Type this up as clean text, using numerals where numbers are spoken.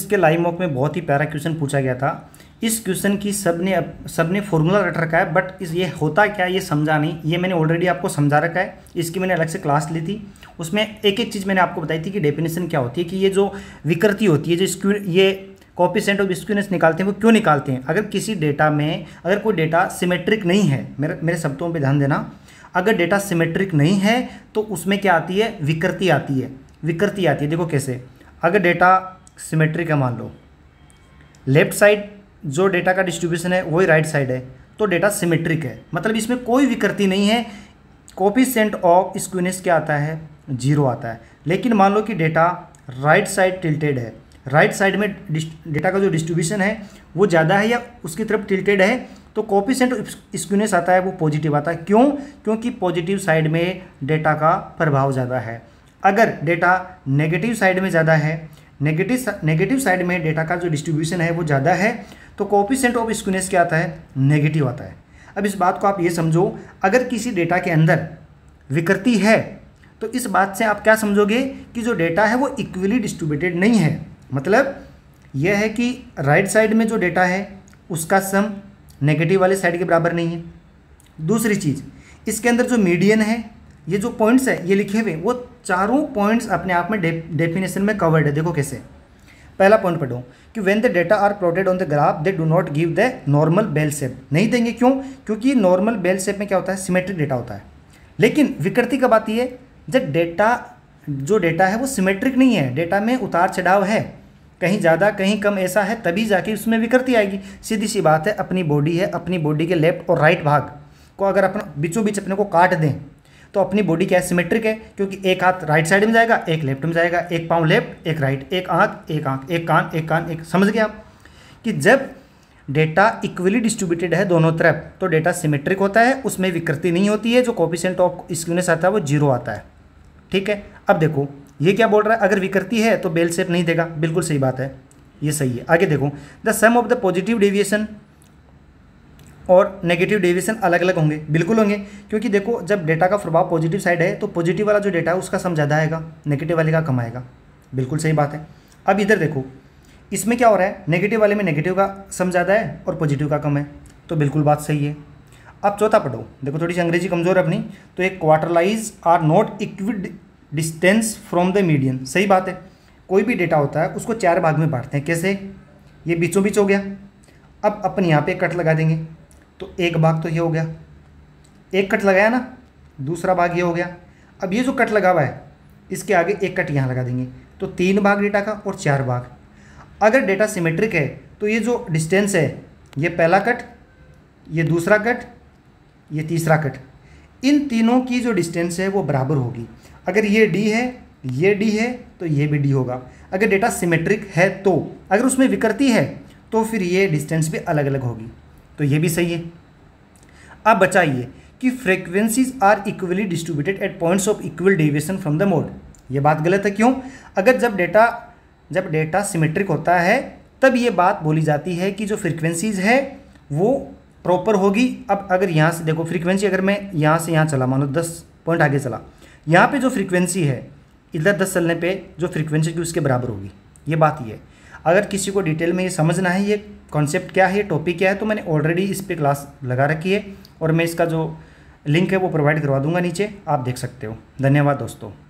के live mock में बहुत ही प्यारा क्वेश्चन पूछा गया था। इस क्वेश्चन की सबने फॉर्मूला रट रखा है, बट ये होता क्या ये समझा नहीं। ये मैंने ऑलरेडी आपको समझा रखा है, इसकी मैंने अलग से क्लास ली थी, उसमें एक एक चीज़ मैंने आपको बताई थी कि डेफिनेशन क्या होती है, कि ये जो विकृति होती है, जो ये कोएफिशिएंट ऑफ स्क्यूनेस निकालते हैं वो क्यों निकालते हैं। अगर किसी डेटा में अगर कोई डेटा सिमेट्रिक नहीं है, मेरे शब्दों पे ध्यान देना, अगर डेटा सिमेट्रिक नहीं है तो उसमें क्या आती है, विकृति आती है। विकृति आती है, देखो कैसे। अगर डेटा सिमेट्रिक है, मान लो लेफ्ट साइड जो डेटा का डिस्ट्रीब्यूशन है वही राइट साइड है, तो डेटा सिमेट्रिक है, मतलब इसमें कोई विकृति नहीं है। कोएफिशिएंट ऑफ स्क्यूनेस क्या आता है, 0 आता है। लेकिन मान लो कि डेटा राइट साइड टिल्टेड है, राइट साइड में डेटा का जो डिस्ट्रीब्यूशन है वो ज़्यादा है या उसकी तरफ टिल्टेड है, तो कोएफिशिएंट ऑफ स्क्यूनेस आता है वो पॉजिटिव आता है। क्यों? क्योंकि पॉजिटिव साइड में डेटा का प्रभाव ज़्यादा है। अगर डेटा नेगेटिव साइड में ज़्यादा है, नेगेटिव साइड में डेटा का जो डिस्ट्रीब्यूशन है वो ज़्यादा है, तो कोएफिशिएंट ऑफ स्क्यूनेस क्या आता है, नेगेटिव आता है। अब इस बात को आप ये समझो, अगर किसी डेटा के अंदर विकृति है तो इस बात से आप क्या समझोगे कि जो डेटा है वो इक्वली डिस्ट्रीब्यूटेड नहीं है। मतलब यह है कि राइट साइड में जो डेटा है उसका सम नेगेटिव वाले साइड के बराबर नहीं है। दूसरी चीज़, इसके अंदर जो मीडियन है, ये जो पॉइंट्स है ये लिखे हुए, वो चारों पॉइंट्स अपने आप में डेफिनेशन में कवर्ड है। देखो कैसे। पहला पॉइंट पढ़ो कि when the data are plotted on the graph they do not give the normal bell shape. नहीं देंगे, क्यों? क्योंकि नॉर्मल बेल शेप में क्या होता है, सिमेट्रिक डेटा होता है। लेकिन विकृति कब आती है, जब जो डेटा है वो सिमेट्रिक नहीं है, डेटा में उतार चढ़ाव है, कहीं ज़्यादा कहीं कम ऐसा है, तभी जाके उसमें विकृति आएगी। सीधी सी बात है, अपनी बॉडी है, अपनी बॉडी के लेफ्ट और राइट भाग को अगर अपना बीचों बीच अपने को काट दें तो अपनी बॉडी क्या है, सिमेट्रिक है, क्योंकि एक हाथ राइट साइड में जाएगा, एक लेफ्ट में जाएगा, एक पाँव लेफ्ट एक राइट, एक आँख एक आँख, एक कान एक कान एक। समझ गए आप कि जब डेटा इक्वली डिस्ट्रीब्यूटेड है दोनों तरफ तो डेटा सिमेट्रिक होता है, उसमें विकृति नहीं होती है, जो कोएफिशिएंट ऑफ स्क्यूनेस आता है वो 0 आता है। ठीक है। अब देखो ये क्या बोल रहा है, अगर विकृति है तो बेल शेप नहीं देगा। बिल्कुल सही बात है, ये सही है। आगे देखो, the sum of the positive deviation और नेगेटिव डेविएशन अलग अलग होंगे। बिल्कुल होंगे, क्योंकि देखो जब डेटा का प्रभाव पॉजिटिव साइड है तो पॉजिटिव वाला जो डेटा है उसका सम ज़्यादा आएगा, नेगेटिव वाले का कम आएगा। बिल्कुल सही बात है। अब इधर देखो, इसमें क्या हो रहा है, नेगेटिव वाले में नेगेटिव का सम ज़्यादा है और पॉजिटिव का कम है, तो बिल्कुल बात सही है। अब चौथा पढ़ो, देखो थोड़ी सी अंग्रेजी कमज़ोर है अपनी, तो एक quartiles are not equal distance from the median. सही बात है। कोई भी डेटा होता है उसको 4 भाग में बांटते हैं। कैसे? ये बीचों बीच हो गया। अब अपन यहाँ पे कट लगा देंगे तो एक भाग तो ये हो गया, एक कट लगाया ना, दूसरा भाग ये हो गया। अब ये जो कट लगा हुआ है इसके आगे एक कट यहाँ लगा देंगे, तो 3 भाग डेटा का और 4 भाग। अगर डेटा सिमेट्रिक है तो ये जो डिस्टेंस है, ये पहला कट, ये दूसरा कट, ये तीसरा कट, इन तीनों की जो डिस्टेंस है वो बराबर होगी। अगर ये d है, ये d है, तो ये भी d होगा। अगर डेटा सिमेट्रिक है तो, अगर उसमें विकृति है तो फिर ये डिस्टेंस भी अलग अलग होगी, तो ये भी सही है। अब बचाइए कि frequencies are equally distributed at points of equal deviation from the mode. ये बात गलत है। क्यों? अगर जब डेटा सिमेट्रिक होता है तब ये बात बोली जाती है कि जो फ्रीक्वेंसीज है वो प्रॉपर होगी। अब अगर यहाँ से देखो फ्रीक्वेंसी, अगर मैं यहाँ से यहाँ चला, मान लो 10 पॉइंट आगे चला, यहाँ पे जो फ्रीक्वेंसी है इधर 10 चलने पे जो फ्रीक्वेंसी की उसके बराबर होगी। ये बात ही है। अगर किसी को डिटेल में ये समझना है, ये कॉन्सेप्ट क्या है, ये टॉपिक क्या है, तो मैंने ऑलरेडी इस पे क्लास लगा रखी है और मैं इसका जो लिंक है वो प्रोवाइड करवा दूंगा नीचे, आप देख सकते हो। धन्यवाद दोस्तों।